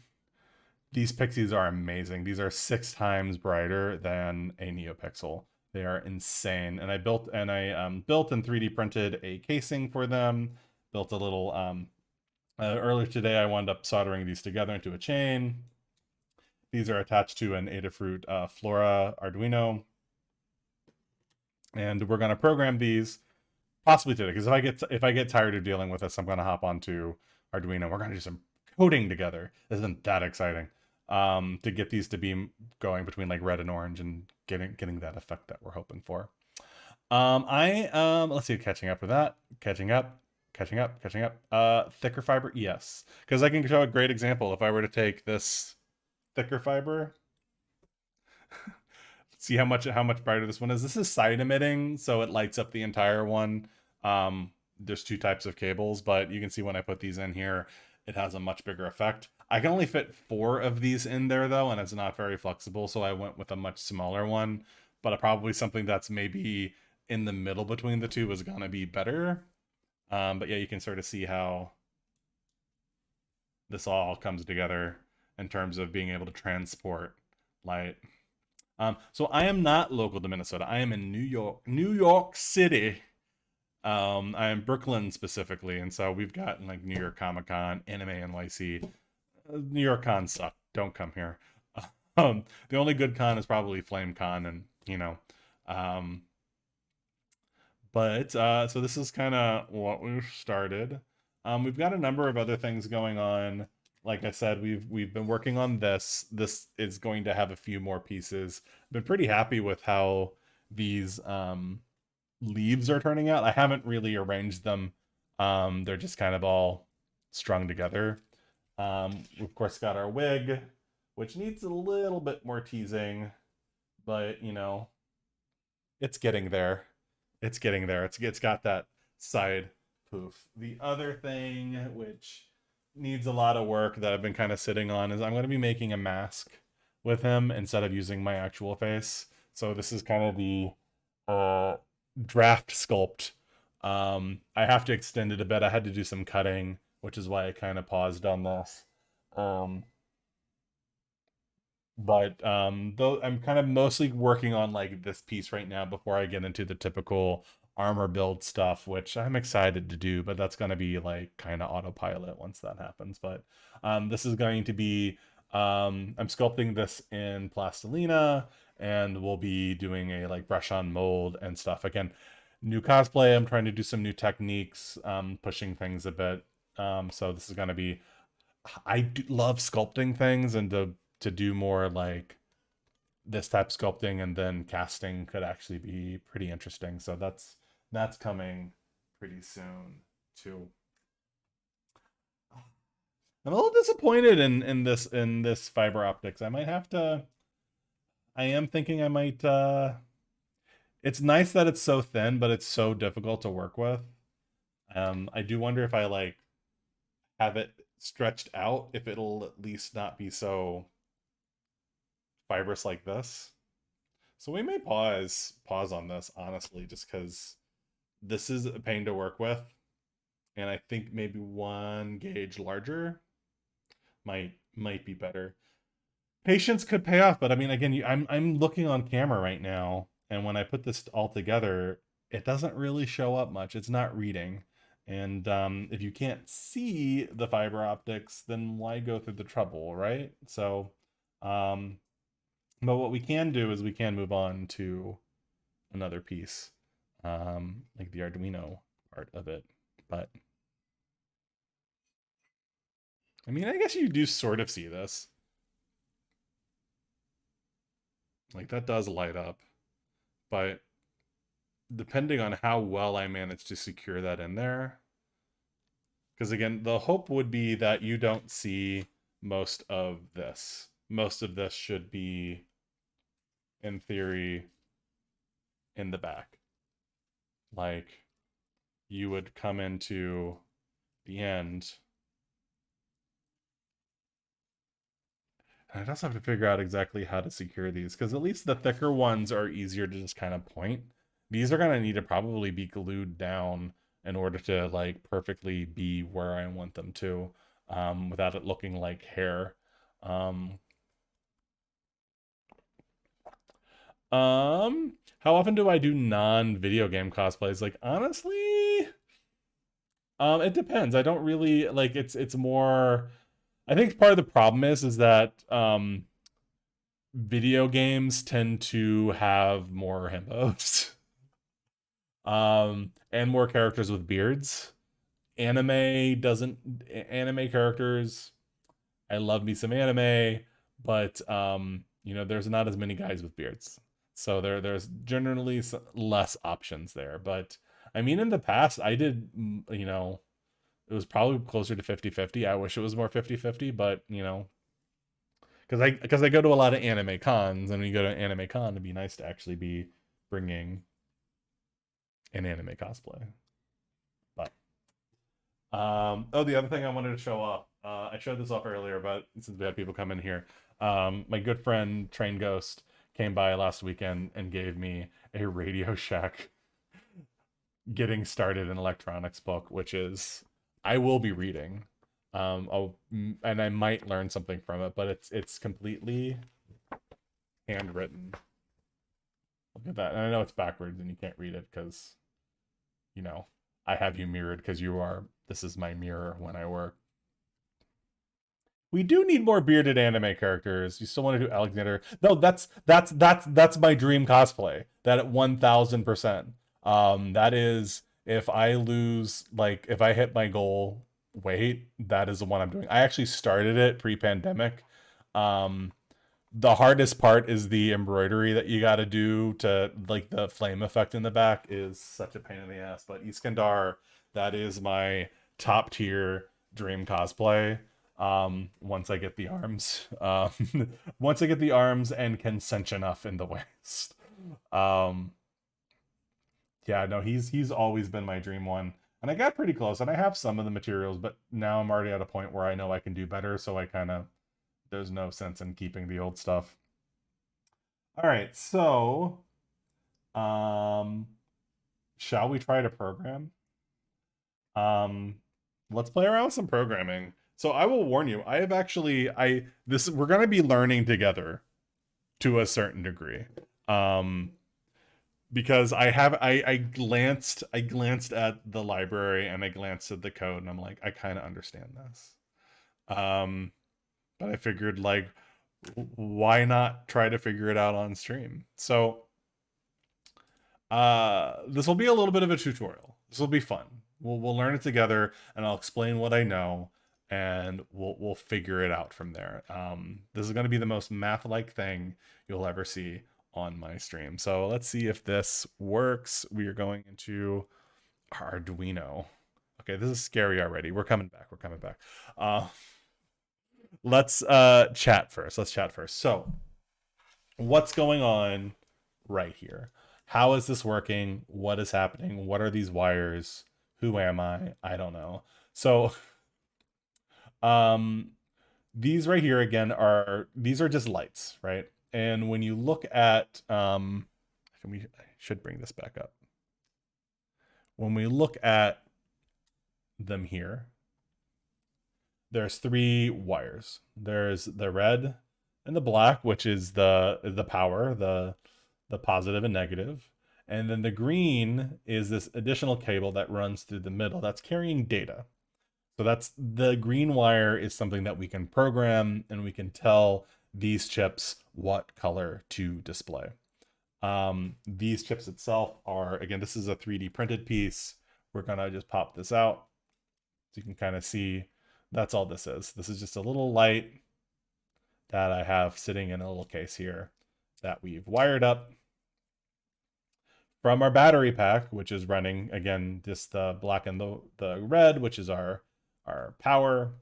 these Pixies are amazing. These are 6 times brighter than a NeoPixel. They are insane. And I built and 3D printed a casing for them. Built a little earlier today I wound up soldering these together into a chain. These are attached to an Adafruit Flora Arduino. And we're going to program these possibly today, because if I get tired of dealing with this, I'm going to hop onto Arduino. We're going to do some coding together. Isn't that exciting? To get these to be going between like red and orange and getting that effect that we're hoping for. Let's see, catching up with that. Catching up. Thicker fiber, yes. Because I can show a great example. If I were to take this thicker fiber, see how much brighter this one is. This is side emitting, so it lights up the entire one. There's 2 types of cables, but you can see when I put these in here, it has a much bigger effect. I can only fit 4 of these in there though, and it's not very flexible, so I went with a much smaller one, but probably something that's maybe in the middle between the 2 is gonna be better. But yeah, you can sort of see how this all comes together in terms of being able to transport light. So I am not local to Minnesota. I am in New York City. I am Brooklyn specifically, and so we've got like New York Comic Con, Anime NYC. New York cons suck. Don't come here. The only good con is probably Flame Con, and you know. But so this is kind of what we've started. We've got a number of other things going on. Like I said, we've been working on this. This is going to have a few more pieces. Been pretty happy with how these leaves are turning out. I haven't really arranged them. They're just kind of all strung together. We've of course got our wig, which needs a little bit more teasing, but you know, it's getting there. It's getting there. It's got that side poof. The other thing which needs a lot of work that I've been kind of sitting on is I'm going to be making a mask with him instead of using my actual face. So this is kind of the draft sculpt. I have to extend it a bit. I had to do some cutting, which is why I kind of paused on this. But though I'm kind of mostly working on like this piece right now before I get into the typical armor build stuff, which I'm excited to do, but that's going to be like kind of autopilot once that happens. But this is going to be I'm sculpting this in plastilina, and we'll be doing a like brush on mold and stuff. Again, new cosplay. I'm trying to do some new techniques, pushing things a bit. So this is going to be, I do love sculpting things, and to do more like this type of sculpting and then casting could actually be pretty interesting. So that's coming pretty soon too. I'm a little disappointed in this fiber optics. I might have to. I am thinking I might. It's nice that it's so thin, but it's so difficult to work with. I do wonder if I like have it stretched out, if it'll at least not be so fibrous like this. So we may pause on this, honestly, just because this is a pain to work with, and I think maybe 1 gauge larger might be better. patience could pay off, but I mean, again, I'm looking on camera right now, and when I put this all together, it doesn't really show up much. It's not reading, and if you can't see the fiber optics, then why go through the trouble, right? So, um, but what we can do is we can move on to another piece, like the Arduino part of it. But I mean, I guess you do sort of see this. Like that does light up, but depending on how well I manage to secure that in there, because again, the hope would be that you don't see most of this. Most of this should be, in theory, in the back. Like you would come into the end. And I'd also have to figure out exactly how to secure these, because at least the thicker ones are easier to just kind of point. These are going to need to probably be glued down in order to like perfectly be where I want them to, without it looking like hair. Um, how often do I do non-video game cosplays? Like honestly, it depends. I don't really like it's more I think part of the problem is that video games tend to have more himbos and more characters with beards. Anime doesn't anime characters. I love me some anime, but there's not as many guys with beards. So there's generally less options there, but I mean in the past I did it was probably closer to 50-50. I wish it was more 50-50, but because I go to a lot of anime cons, and when you go to an anime con, it'd be nice to actually be bringing an anime cosplay. But oh, the other thing I wanted to show off, I showed this off earlier, but since we had people come in here, my good friend Train Ghost came by last weekend and gave me a Radio Shack getting started in electronics book, which is I will be reading. And I might learn something from it, but it's completely handwritten. Look at that. And I know it's backwards and you can't read it because, I have you mirrored because this is my mirror when I work. We do need more bearded anime characters. You still want to do Alexander? No, that's my dream cosplay. That at 1000%. That is if I lose, like if I hit my goal weight, that is the one I'm doing. I actually started it pre-pandemic. The hardest part is the embroidery that you got to do to like the flame effect in the back is such a pain in the ass. But Iskandar, that is my top tier dream cosplay. Once I get the arms, once I get the arms and can cinch enough in the waist. Yeah, no, he's always been my dream one. And I got pretty close, and I have some of the materials, but now I'm already at a point where I know I can do better, so I kind of there's no sense in keeping the old stuff. All right, so um shall we try to program? Let's play around with some programming. So I will warn you, I have actually we're going to be learning together to a certain degree. Because I glanced at the library and I glanced at the code and I'm like, I kind of understand this. But I figured like why not try to figure it out on stream? So this will be a little bit of a tutorial. This will be fun. We'll learn it together and I'll explain what I know and we'll figure it out from there. This is going to be the most math-like thing you'll ever see on my stream. So let's see if this works. We are going into Arduino. Okay, this is scary already. We're coming back. Let's chat first. So what's going on right here? How is this working? What is happening? What are these wires? Who am I? I don't know. So these right here again these are just lights, right? And when you look at I should bring this back up. When we look at them here, there's 3 wires. There's the red, and the black, which is the power, the positive and negative. And then the green is this additional cable that runs through the middle that's carrying data. So that's the green wire is something that we can program and we can tell these chips what color to display. These chips itself are, again, this is a 3D printed piece. We're gonna just pop this out so you can kind of see that's all this is. This is just a little light that I have sitting in a little case here that we've wired up from our battery pack, which is running, again, just the black and the red, which is our power.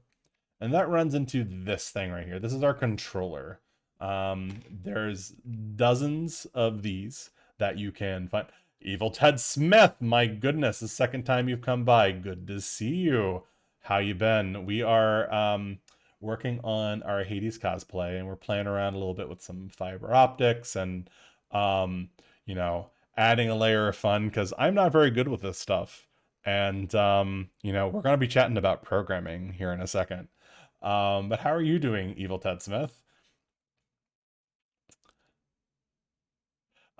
And that runs into this thing right here. This is our controller. There's dozens of these that you can find. Evil Ted Smith, my goodness, the second time you've come by. Good to see you. How you been? We are working on our Hades cosplay, and we're playing around a little bit with some fiber optics and you know, adding a layer of fun because I'm not very good with this stuff. And you know, we're gonna be chatting about programming here in a second. But how are you doing, Evil Ted Smith?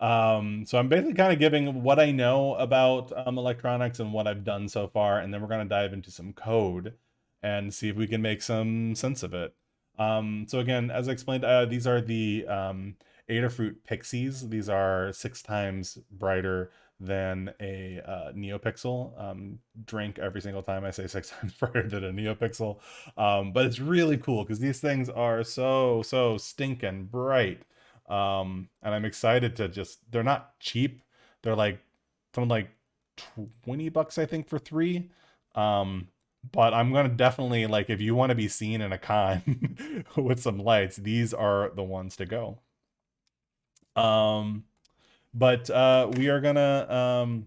So I'm basically kind of giving what I know about electronics and what I've done so far, and then we're going to dive into some code and see if we can make some sense of it. So again, as I explained, these are the Adafruit Pixies. These are 6 times brighter than a NeoPixel. Drink every single time I say 6 times brighter than a NeoPixel. But it's really cool because these things are so stinking bright. And I'm excited to just, they're not cheap. They're like something like $20, I think, for 3. But I'm gonna definitely, like, if you want to be seen in a con with some lights, these are the ones to go. But we are gonna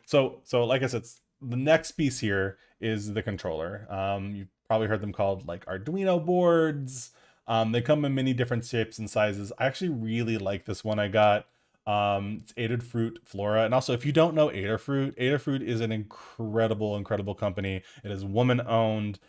so like I said, the next piece here is the controller. You've probably heard them called like Arduino boards. They come in many different shapes and sizes. I actually really like this one I got. It's Adafruit Flora. And also, if you don't know Adafruit, Adafruit is an incredible company. It is woman owned.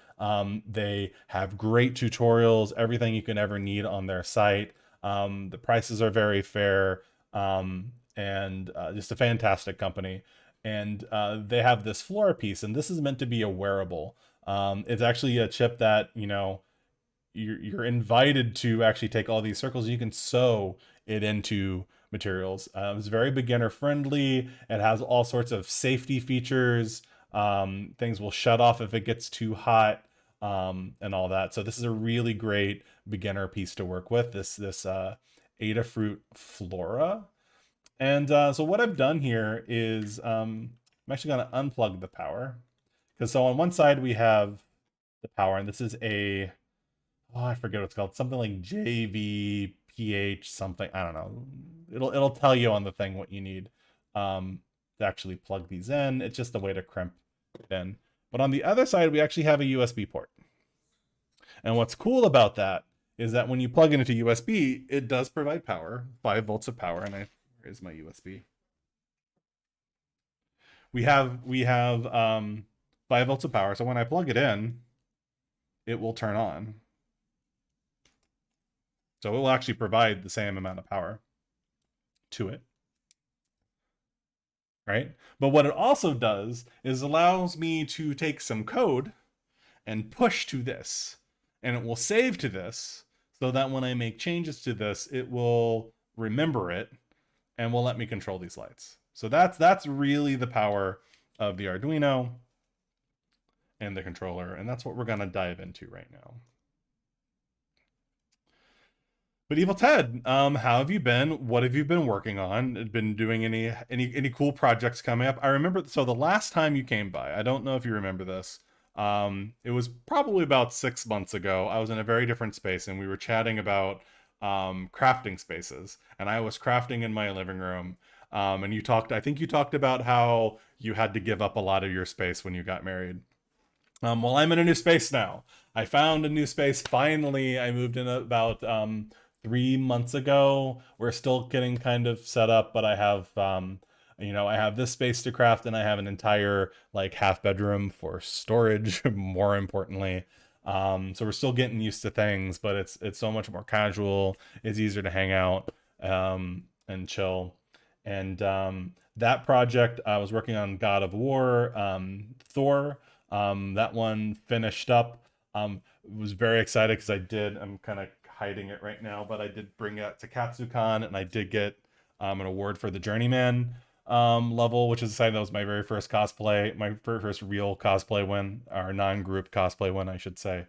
They have great tutorials, everything you can ever need on their site. The prices are very fair, and just a fantastic company. And they have this Flora piece, and this is meant to be a wearable. It's actually a chip that, you know, you're invited to actually take all these circles. You can sew it into materials. It's very beginner friendly. It has all sorts of safety features. Things will shut off if it gets too hot, and all that. So this is a really great beginner piece to work with. This Adafruit Flora. And so what I've done here is I'm actually going to unplug the power. Because so on one side we have the power, and this is a, oh, I forget what it's called. Something like JVPH something. I don't know. It'll tell you on the thing what you need to actually plug these in. It's just a way to crimp it in. But on the other side, we actually have a USB port. And what's cool about that is that when you plug it into USB, it does provide power, 5 volts of power. And here's my USB. We have 5 volts of power. So when I plug it in, it will turn on. So it will actually provide the same amount of power to it. Right? But what it also does is allows me to take some code and push to this. And it will save to this so that when I make changes to this, it will remember it and will let me control these lights. So that's really the power of the Arduino and the controller. And that's what we're going to dive into right now. But Evil Ted, how have you been? What have you been working on? Been doing any cool projects coming up? I remember, so the last time you came by, I don't know if you remember this. It was probably about 6 months ago. I was in a very different space and we were chatting about crafting spaces. And I was crafting in my living room. And you talked, I think you talked about how you had to give up a lot of your space when you got married. Well, I'm in a new space now. I found a new space. Finally, I moved in about 3 months ago. We're still getting kind of set up, but I have, you know, I have this space to craft and I have an entire like half bedroom for storage, more importantly. So we're still getting used to things, but it's so much more casual. It's easier to hang out and chill. And that project, I was working on God of War, Thor. That one finished up. Was very excited because I'm kind of hiding it right now, but I did bring it to KatsuCon, and I did get an award for the Journeyman level, which is exciting. That was my very first cosplay, my first real cosplay win, or non-group cosplay win, I should say.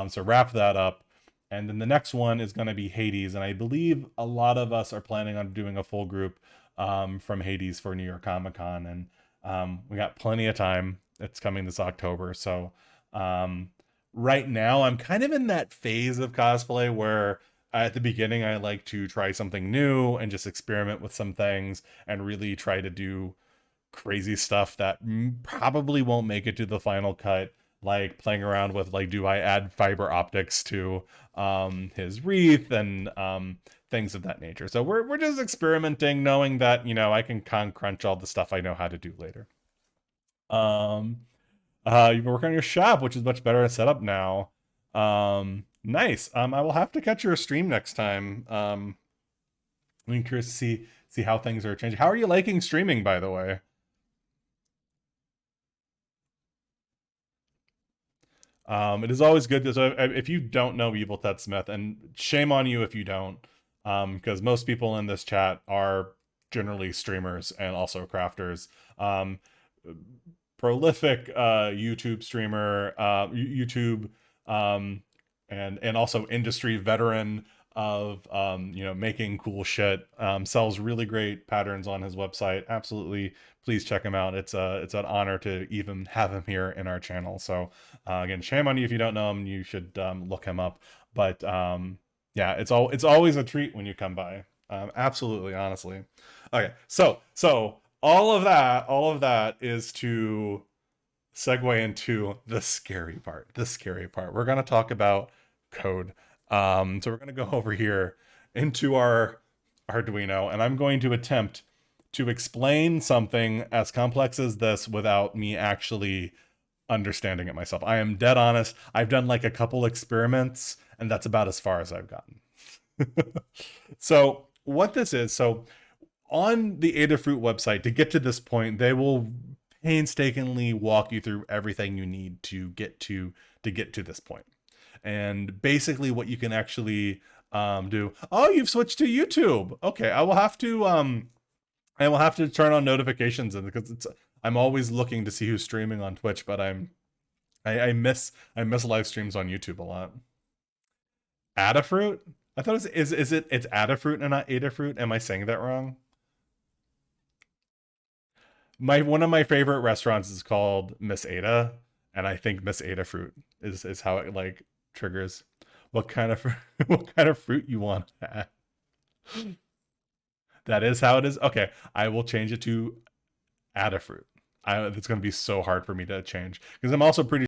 So wrap that up. And then the next one is going to be Hades. And I believe a lot of us are planning on doing a full group from Hades for New York Comic Con. And we got plenty of time. It's coming this October. So right now, I'm kind of in that phase of cosplay where at the beginning, I like to try something new and just experiment with some things and really try to do crazy stuff that probably won't make it to the final cut, like playing around with, like, do I add fiber optics to his wreath and things of that nature. So we're just experimenting, knowing that, you know, I can crunch all the stuff I know how to do later. You've been working on your shop, which is much better set up now. Nice. I will have to catch your stream next time. I'm curious to see how things are changing. How are you liking streaming, by the way? It is always good. So if you don't know Evil Ted Smith, and shame on you if you don't, because most people in this chat are generally streamers and also crafters. Prolific YouTube streamer, YouTube, and also industry veteran of you know, making cool shit. Sells really great patterns on his website. Absolutely, please check him out. It's an honor to even have him here in our channel. So again, shame on you if you don't know him. You should look him up. But yeah, it's always a treat when you come by. Absolutely, honestly. Okay, so all of that is to segue into the scary part. We're going to talk about code. So we're going to go over here into our Arduino, and I'm going to attempt to explain something as complex as this without me actually understanding it myself. I am dead honest. I've done like a couple experiments, and that's about as far as I've gotten. So what this is, so on the Adafruit website, to get to this point, they will painstakingly walk you through everything you need to get to this point. And basically what you can actually do. Oh, you've switched to YouTube. Okay, I will have to turn on notifications, and because I'm always looking to see who's streaming on Twitch, but I miss live streams on YouTube a lot. Adafruit? I thought it's Adafruit and not Adafruit. Am I saying that wrong? One of my favorite restaurants is called Miss Ada, and I think Miss Adafruit is how it like triggers what kind of what kind of fruit you want to add. That is how it is. Okay, I will change it to Adafruit. It's going to be so hard for me to change because I'm also pretty